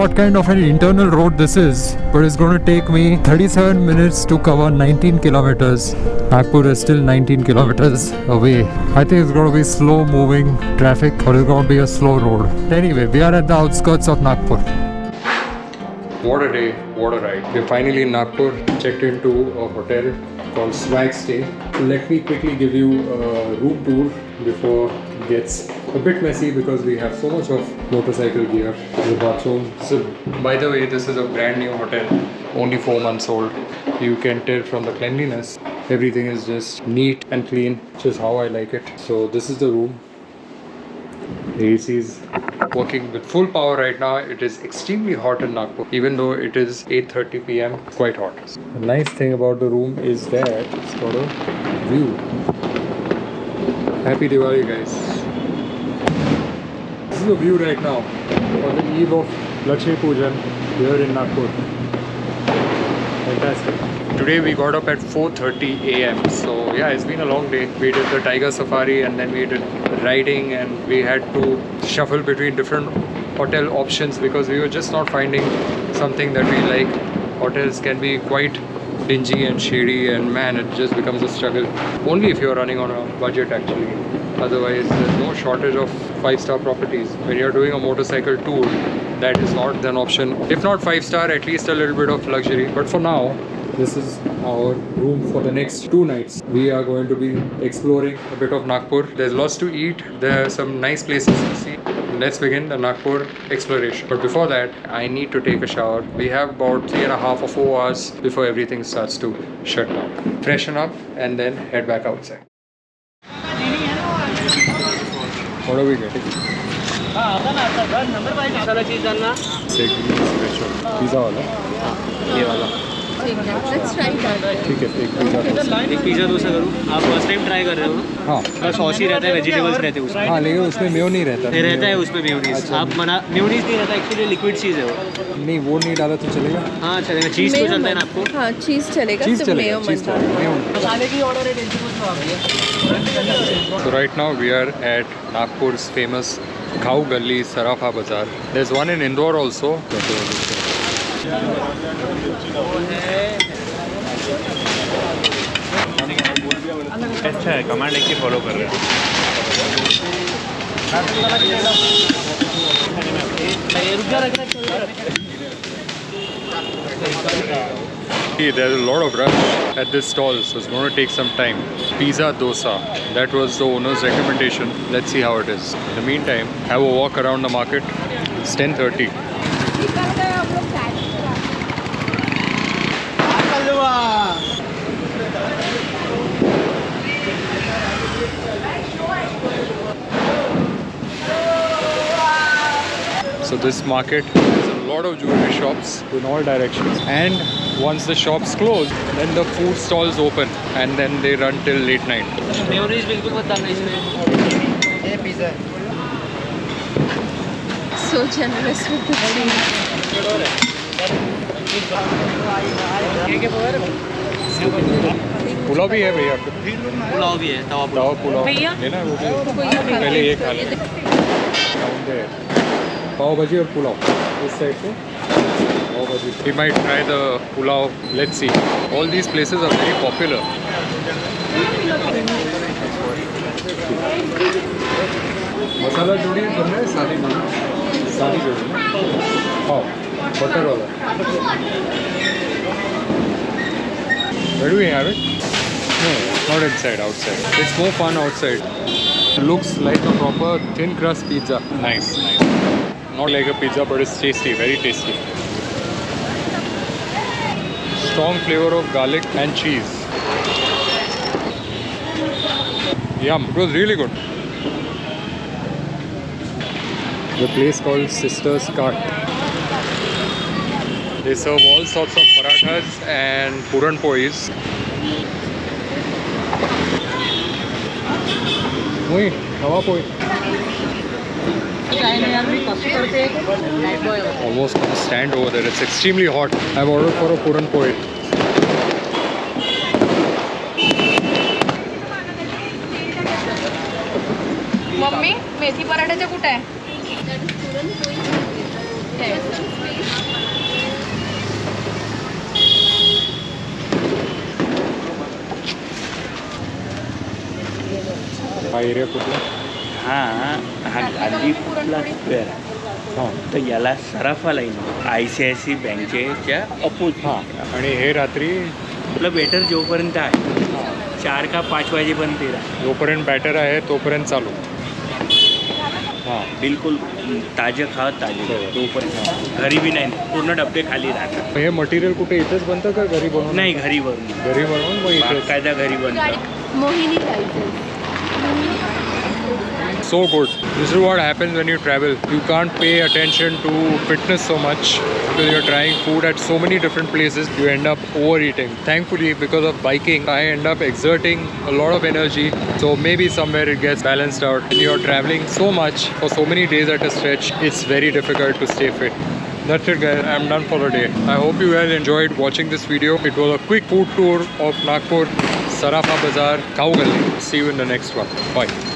what kind of an internal road this is, but it's going to take me 37 minutes to cover 19 kilometers. Nagpur is still 19 kilometers away. I think it's going to be slow moving traffic, or it's going to be a slow road. Anyway, we are at the outskirts of Nagpur. What a day, what a ride. We're finally in Nagpur, checked into a hotel called Swag Stay. Let me quickly give you a room tour before it gets a bit messy because we have so much of motorcycle gear in the bathroom. So, by the way, this is a brand new hotel, only 4 months old. You can tell from the cleanliness, everything is just neat and clean, which is how I like it. So, this is the room. The AC is working with full power right now. It is extremely hot in Nagpur, even though it is 8:30 p.m. quite hot. The nice thing about the room is that it's got a view. Happy Diwali, guys. This is the view right now on the eve of Lakshmi Pujan here in Nagpur. Fantastic. Today we got up at 4:30 a.m. So yeah, it's been a long day. We did the tiger safari and then we did riding, and we had to shuffle between different hotel options because we were just not finding something that we like. Hotels can be quite dingy and shady, and man, it just becomes a struggle. Only if you're running on a budget actually. Otherwise, there's no shortage of 5-star properties. When you're doing a motorcycle tour, that is not an option. If not 5-star, at least a little bit of luxury. But for now, this is our room for the next 2 nights. We are going to be exploring a bit of Nagpur. There's lots to eat. There are some nice places to see. Let's begin the Nagpur exploration. But before that, I need to take a shower. We have about 3.5 or 4 hours before everything starts to shut down. Freshen up and then head back outside. What are we getting? Pizza वाला? ये वाला ठीक है, let's try that. ठीक है, एक pizza. एक pizza dosa करूँ। आप फर्स्ट टाइम ट्राई कर रहे हो ना? हाँ। बस सॉस ही रहता है, वेजिटेबल्स रहते हैं उसमें। हाँ, लेकिन उसमें मेयो नहीं रहता। रहता है उसमें मेयोनीज। अच्छा। आप मना मेयोनीज नहीं रहता, एक्चुअली लिक्विड चीज़ है वो। नहीं, वो नहीं डाला तो चलेगा? हाँ चलेगा। चीज़ तो चलता है ना आपको? हाँ, चीज़ चलेगा। चीज़ सिर्फ चलेगा, मेयो चीज़ मत डालो। चलेगा। मसाले की ऑर्डर है, So right now we are at Nagpur's famous Khau Galli Sarafa Bazaar. There's one in Indore also. अच्छा है, कमांड एक ही फॉलो कर रहे हैं। See, there's a lot of rush at this stall, so it's going to take some time. Pizza dosa. That was the owner's recommendation. Let's see how it is. In the meantime, have a walk around the market. It's 10:30. So this market has a lot of jewelry shops in all directions, and once the shops close, then the food stalls open and then they run till late night. Mayonnaise बिल्कुल मत डालना इसमें। ये pizza So generous with the cheese. Pulao भी है भैया? पुलाव भी है, तवा तवा पुलाव। पुलाव लेना है वो भी? पहले ये खा लें। पाव भाजी और पुलाव इस साइड से। पाव भाजी। We might try the pulao. Let's see. All these places are very popular. मसाला जोड़ी करना है, सादी जोड़ी? सादी जोड़ी ना? हाँ, बटर वाला। Where do we have it? No, not inside, outside. It's more fun outside. It looks like a proper thin crust pizza. Nice, nice. Not like a pizza, but it's tasty, very tasty. Strong flavor of garlic and cheese. Yum, it was really good. The place called Sister's Cart. They serve all sorts of parathas and puran pois. Wait, tawa poi. Almost gonna stand over there. It's extremely hot. I've ordered for a puran poi. Mummy मेथी पराठ्याचे कुठे आहे? हा area कुठला? हा गांधीला square आहे. हां तर याला सराफा लाईन ICICI बँकेच्या अपोजिट. हां आणि हे रात्री आपलं बेटर जोपर्यंत आहे 4 का 5 वाजेपर्यंत ते राहतं. जोपर्यंत बॅटर आहे तोपर्यंत चालू. हां बिलकुल ताजं खा ताजं तोपर्यंत घरी बी नाही पूर्ण डबे खाली राहतात. हे मटेरियल कुठे इथेच बनतं का घरी बनवून? नाही घरी बनवून घरी बनवून मग इथे. बाकायदा घरी बनतं. मोहिनी जायचं. So good. This is what happens when you travel. You can't pay attention to fitness so much because you're trying food at so many different places. You end up overeating. Thankfully, because of biking, I end up exerting a lot of energy. So maybe somewhere it gets balanced out. When you're traveling so much for so many days at a stretch, it's very difficult to stay fit. That's it guys, I'm done for the day. I hope you guys enjoyed watching this video. It was a quick food tour of Nagpur, Sarafa Bazaar, Khau Galli. See you in the next one. Bye.